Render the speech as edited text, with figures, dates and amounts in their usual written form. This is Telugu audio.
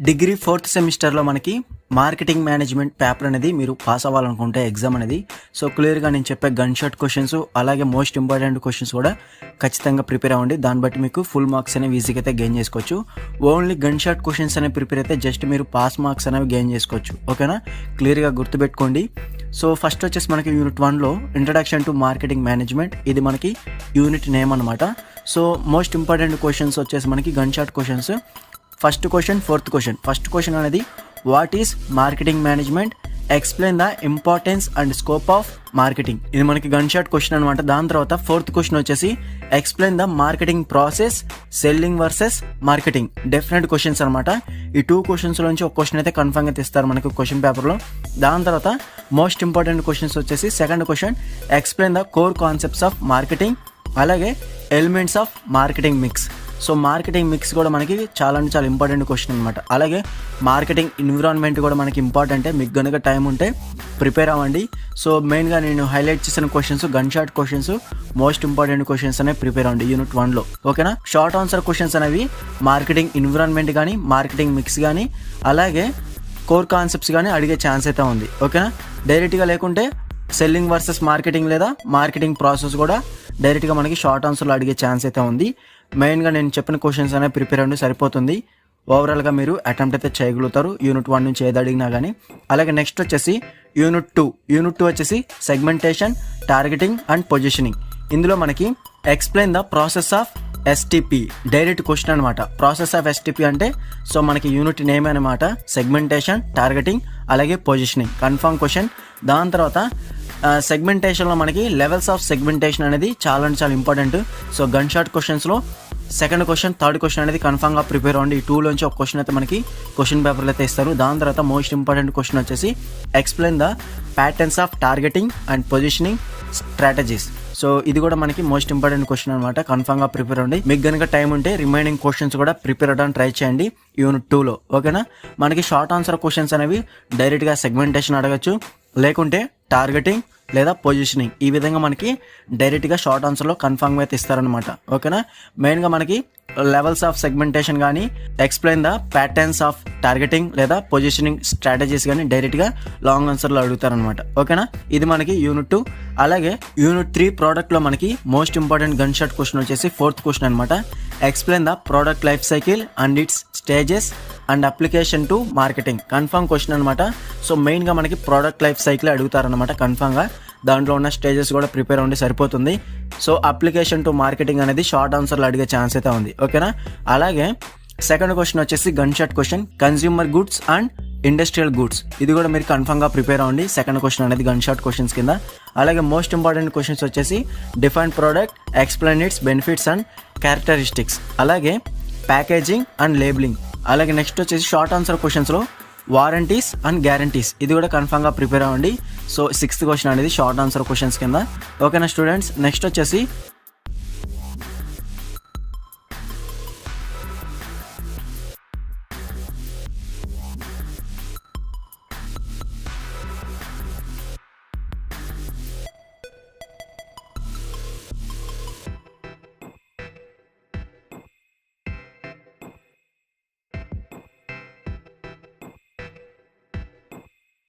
డిగ్రీ 4th సెమిస్టర్లో మనకి మార్కెటింగ్ మేనేజ్మెంట్ పేపర్ అనేది మీరు పాస్ అవ్వాలనుకుంటే ఎగ్జామ్ అనేది సో క్లియర్గా నేను చెప్పే గన్ షాట్ క్వశ్చన్స్ అలాగే మోస్ట్ ఇంపార్టెంట్ క్వశ్చన్స్ కూడా ఖచ్చితంగా ప్రిపేర్ అవ్వండి. దాన్ని బట్టి మీకు ఫుల్ మార్క్స్ అనేవి ఈజీగా అయితే గెయిన్ చేసుకోవచ్చు. ఓన్లీ గన్ షాట్ క్వశ్చన్స్ అనేవి ప్రిపేర్ అయితే జస్ట్ మీరు పాస్ మార్క్స్ అనేవి గెయిన్ చేసుకోవచ్చు. ఓకేనా, క్లియర్గా గుర్తుపెట్టుకోండి. సో ఫస్ట్ వచ్చేసి మనకి యూనిట్ 1లో ఇంట్రడక్షన్ టు మార్కెటింగ్ మేనేజ్మెంట్, ఇది మనకి యూనిట్ నేమ్ అనమాట. సో మోస్ట్ ఇంపార్టెంట్ క్వశ్చన్స్ వచ్చేసి మనకి gun shot questions. First question, 4th question. First question అనేది what is marketing management, explain the importance and scope of marketing. ఇది మనకి గన్ షాట్ క్వశ్చన్ అనమాట. దాని తర్వాత 4th క్వశ్చన్ వచ్చేసి explain the marketing process, selling versus marketing. Definite questions అనమాట. ఈ 2 క్వశ్చన్స్ నుంచి ఒక క్వశ్చన్ అయితే కన్ఫర్మ్గా తీస్తారు మనకి క్వశ్చన్ పేపర్లో. దాని తర్వాత మోస్ట్ ఇంపార్టెంట్ క్వశ్చన్స్ వచ్చేసి second question explain the core concepts of marketing, అలాగే elements of marketing mix. So marketing mix కూడా మనకి చాలా అంటే చాలా ఇంపార్టెంట్ క్వశ్చన్ అనమాట. అలాగే మార్కెటింగ్ ఎన్విరాన్మెంట్ కూడా మనకి ఇంపార్టెంటే. మీకు కనుక టైం ఉంటే ప్రిపేర్ అవ్వండి. సో మెయిన్గా నేను హైలైట్ చేసిన questions gun shot questions, most important questions అనేవి ప్రిపేర్ అవ్వండి యూనిట్ 1లో. ఓకేనా, షార్ట్ ఆన్సర్ క్వశ్చన్స్ అనేవి మార్కెటింగ్ ఎన్విరాన్మెంట్ కానీ, మార్కెటింగ్ మిక్స్ కానీ, అలాగే కోర్ కాన్సెప్ట్స్ కానీ అడిగే ఛాన్స్ అయితే ఉంది. ఓకేనా, డైరెక్ట్గా లేకుంటే సెల్లింగ్ వర్సెస్ మార్కెటింగ్ లేదా మార్కెటింగ్ ప్రాసెస్ కూడా డైరెక్ట్గా మనకి షార్ట్ ఆన్సర్లో అడిగే ఛాన్స్ అయితే ఉంది. మెయిన్గా నేను చెప్పిన క్వశ్చన్స్ అనేవి ప్రిపేర్ అవ్వండి, సరిపోతుంది. ఓవరాల్గా మీరు అటెంప్ట్ అయితే చేయగలుగుతారు యూనిట్ 1 నుంచి ఏది అడిగినా కానీ. అలాగే నెక్స్ట్ వచ్చేసి యూనిట్ 2 వచ్చేసి సెగ్మెంటేషన్, టార్గెటింగ్ అండ్ పొజిషనింగ్. ఇందులో మనకి explain the process of STP, direct question అనమాట. ప్రాసెస్ ఆఫ్ ఎస్టిపి అంటే సో మనకి యూనిట్ నేమ్ అనమాట. సెగ్మెంటేషన్, టార్గెటింగ్ అలాగే పొజిషనింగ్, కన్ఫర్మ్ క్వశ్చన్. దాని తర్వాత సెగ్మెంటేషన్లో మనకి లెవెల్స్ ఆఫ్ సెగ్మెంటేషన్ అనేది చాలా అంటే చాలా ఇంపార్టెంట్. సో గన్ షాట్ క్వశ్చన్స్లో సెకండ్ క్వశ్చన్, థర్డ్ క్వశ్చన్ అనేది కన్ఫర్మ్గా ప్రిపేర్ అవ్వండి. ఈ 2లోంచి ఒక క్వశ్చన్ అయితే మనకి క్వశ్చన్ పేపర్లో అయితే ఇస్తారు. దాని తర్వాత మోస్ట్ ఇంపార్టెంట్ క్వశ్చన్ వచ్చేసి explain the patterns of targeting and positioning strategies. So ఇది కూడా మనకి మోస్ట్ ఇంపార్టెంట్ క్వశ్చన్ అనమాట. కన్ఫర్మ్గా ప్రిపేర్ అవ్వండి. మీకు కనుక టైం ఉంటే రిమైనింగ్ క్వశ్చన్స్ కూడా ప్రిపేర్ అవ్వడానికి ట్రై చేయండి యూనిట్ 2లో. ఓకేనా, మనకి షార్ట్ ఆన్సర్ క్వశ్చన్స్ అనేవి డైరెక్ట్గా సెగ్మెంటేషన్ అడగచ్చు, లేకుంటే టార్గెటింగ్ లేదా పొజిషనింగ్. ఈ విధంగా మనకి డైరెక్ట్గా షార్ట్ ఆన్సర్లో కన్ఫర్మ్గా అయితే ఇస్తారనమాట. ఓకేనా, మెయిన్గా మనకి లెవెల్స్ ఆఫ్ సెగ్మెంటేషన్ కానీ, explain the patterns of targeting లేదా పొజిషనింగ్ స్ట్రాటజీస్ కానీ డైరెక్ట్గా లాంగ్ ఆన్సర్లో అడుగుతారనమాట. ఓకేనా, ఇది మనకి యూనిట్ 2. అలాగే యూనిట్ 3 ప్రోడక్ట్లో మనకి most important gun shot question వచ్చేసి 4th క్వశ్చన్ అనమాట. Explain the product life cycle and it's stages and application to marketing, confirm question అనమాట. సో మెయిన్గా మనకి ప్రోడక్ట్ లైఫ్ సైకిల్ అడుగుతారనమాట కన్ఫర్మ్గా. దాంట్లో ఉన్న స్టేజెస్ కూడా ప్రిపేర్ అవ్వండి, సరిపోతుంది. సో అప్లికేషన్ టు మార్కెటింగ్ అనేది షార్ట్ ఆన్సర్లో అడిగే ఛాన్స్ అయితే ఉంది. ఓకేనా, అలాగే సెకండ్ క్వశ్చన్ వచ్చేసి gun shot question consumer goods and industrial goods. ఇది కూడా మీరు కన్ఫర్మ్గా ప్రిపేర్ అవ్వండి. సెకండ్ క్వశ్చన్ అనేది గన్ షాట్ క్వశ్చన్స్ కింద. అలాగే మోస్ట్ ఇంపార్టెంట్ క్వశ్చన్స్ వచ్చేసి define product, explain its benefits and characteristics, అలాగే ప్యాకేజింగ్ అండ్ లేబులింగ్. అలాగే నెక్స్ట్ వచ్చేసి షార్ట్ ఆన్సర్ క్వశ్చన్స్లో వారంటీస్ అండ్ గ్యారంటీస్. ఇది కూడా కన్ఫర్మ్గా ప్రిపేర్ అవ్వండి. సో 6th క్వశ్చన్ అనేది షార్ట్ ఆన్సర్ క్వశ్చన్స్ కింద. ఓకేనా స్టూడెంట్స్, నెక్స్ట్ వచ్చేసి